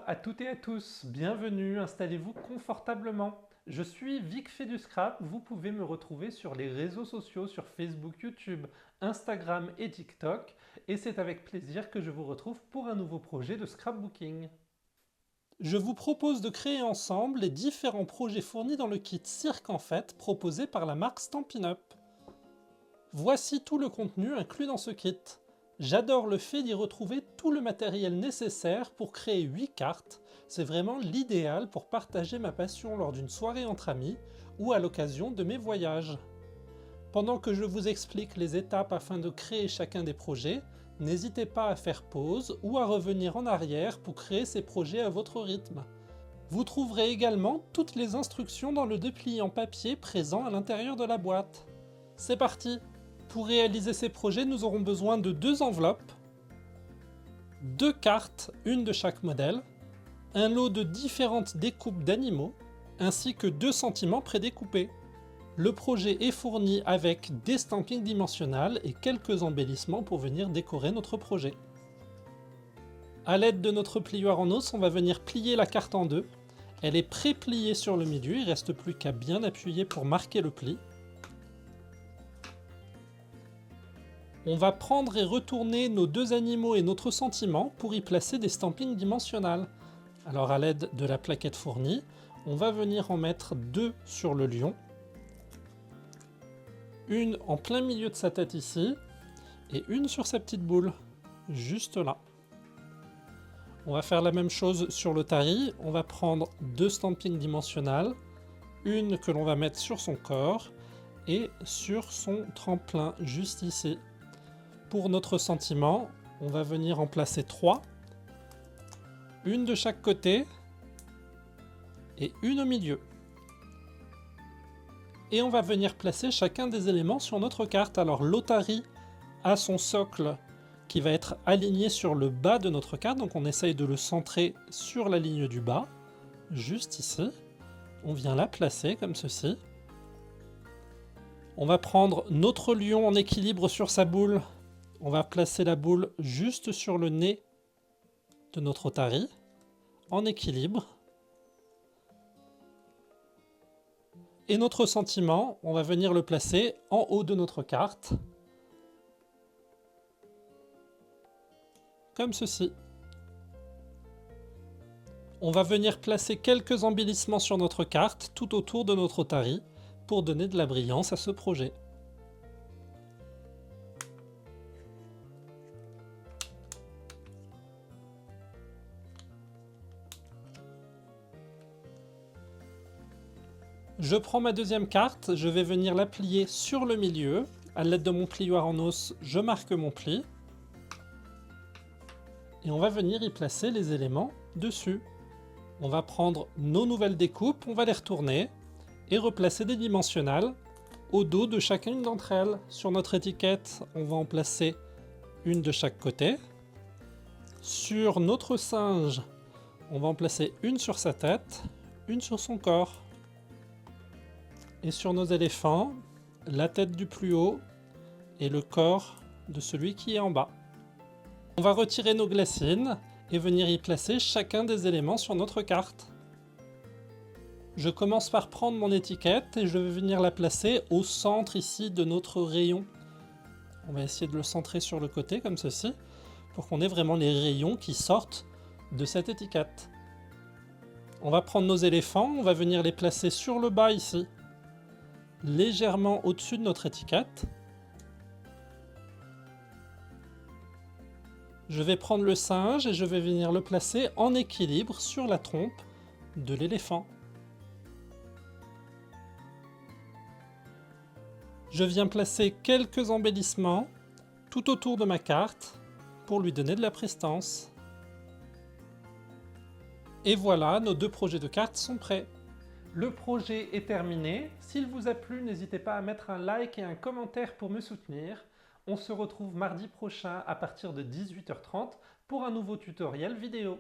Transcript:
à toutes et à tous, bienvenue, installez-vous confortablement. Je suis Vic fait du scrap, vous pouvez me retrouver sur les réseaux sociaux, sur Facebook, YouTube, Instagram et TikTok, et c'est avec plaisir que je vous retrouve pour un nouveau projet de scrapbooking. Je vous propose de créer ensemble les différents projets fournis dans le kit Cirque en fait proposé par la marque Stampin' Up. Voici tout le contenu inclus dans ce kit. J'adore le fait d'y retrouver tout le matériel nécessaire pour créer 8 cartes. C'est vraiment l'idéal pour partager ma passion lors d'une soirée entre amis ou à l'occasion de mes voyages. Pendant que je vous explique les étapes afin de créer chacun des projets, n'hésitez pas à faire pause ou à revenir en arrière pour créer ces projets à votre rythme. Vous trouverez également toutes les instructions dans le dépliant papier présent à l'intérieur de la boîte. C'est parti! Pour réaliser ces projets, nous aurons besoin de 2 enveloppes, 2 cartes, une de chaque modèle, un lot de différentes découpes d'animaux, ainsi que 2 sentiments prédécoupés. Le projet est fourni avec des stampings dimensionnels et quelques embellissements pour venir décorer notre projet. A l'aide de notre plioir en os, on va venir plier la carte en deux. Elle est pré-pliée sur le milieu, il ne reste plus qu'à bien appuyer pour marquer le pli. On va prendre et retourner nos 2 animaux et notre sentiment pour y placer des stampings dimensionnels. Alors à l'aide de la plaquette fournie, on va venir en mettre 2 sur le lion, une en plein milieu de sa tête ici, et une sur sa petite boule, juste là. On va faire la même chose sur l'Otari, on va prendre 2 stampings dimensionnels, une que l'on va mettre sur son corps et sur son tremplin, juste ici. Pour notre sentiment, on va venir en placer 3, une de chaque côté et une au milieu. Et on va venir placer chacun des éléments sur notre carte. Alors l'Otari a son socle qui va être aligné sur le bas de notre carte, donc on essaye de le centrer sur la ligne du bas, juste ici. On vient la placer comme ceci. On va prendre notre lion en équilibre sur sa boule. On va placer la boule juste sur le nez de notre Otari, en équilibre. Et notre sentiment, on va venir le placer en haut de notre carte, comme ceci. On va venir placer quelques embellissements sur notre carte, tout autour de notre Otari, pour donner de la brillance à ce projet. Je prends ma deuxième carte, je vais venir la plier sur le milieu. À l'aide de mon plioir en os, je marque mon pli. Et on va venir y placer les éléments dessus. On va prendre nos nouvelles découpes, on va les retourner et replacer des dimensionnels au dos de chacune d'entre elles. Sur notre étiquette, on va en placer une de chaque côté. Sur notre singe, on va en placer une sur sa tête, une sur son corps. Et sur nos éléphants, la tête du plus haut et le corps de celui qui est en bas. On va retirer nos glacines et venir y placer chacun des éléments sur notre carte. Je commence par prendre mon étiquette et je vais venir la placer au centre ici de notre rayon. On va essayer de le centrer sur le côté comme ceci, pour qu'on ait vraiment les rayons qui sortent de cette étiquette. On va prendre nos éléphants, on va venir les placer sur le bas ici, légèrement au-dessus de notre étiquette. Je vais prendre le singe et je vais venir le placer en équilibre sur la trompe de l'éléphant. Je viens placer quelques embellissements tout autour de ma carte pour lui donner de la prestance. Et voilà, nos 2 projets de cartes sont prêts. Le projet est terminé. S'il vous a plu, n'hésitez pas à mettre un like et un commentaire pour me soutenir. On se retrouve mardi prochain à partir de 18h30 pour un nouveau tutoriel vidéo.